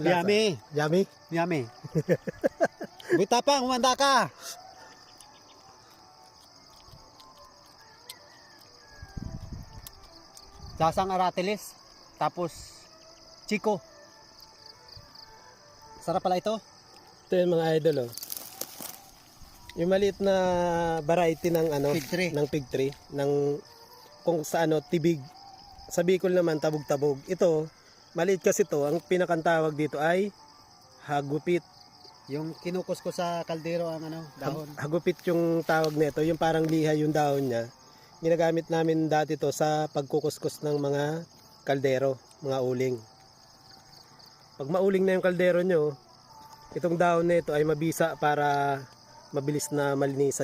Lasa. Yummy. Yummy? Yummy. Bitapang, umanda ka. Lasang aratilis. Tapos, chiko. Sarap pala ito. Ito yung mga idol, oh. Yung maliit na variety ng ano, Fig tree. ng fig tree, ng kung sa ano, tibig. Sa Bicol naman, tabog-tabog. Ito, maliit kasi to, ang pinakantawag dito ay hagupit. Yung kinukus ko sa kaldero ang ano, dahon. Hagupit yung tawag nito, yung parang lihay yung dahon niya. Ginagamit namin dati to sa pagkukuskus ng mga kaldero, mga uling. Pag mauling na yung kaldero nyo, itong dahon nito ay mabisa para mabilis na malinisan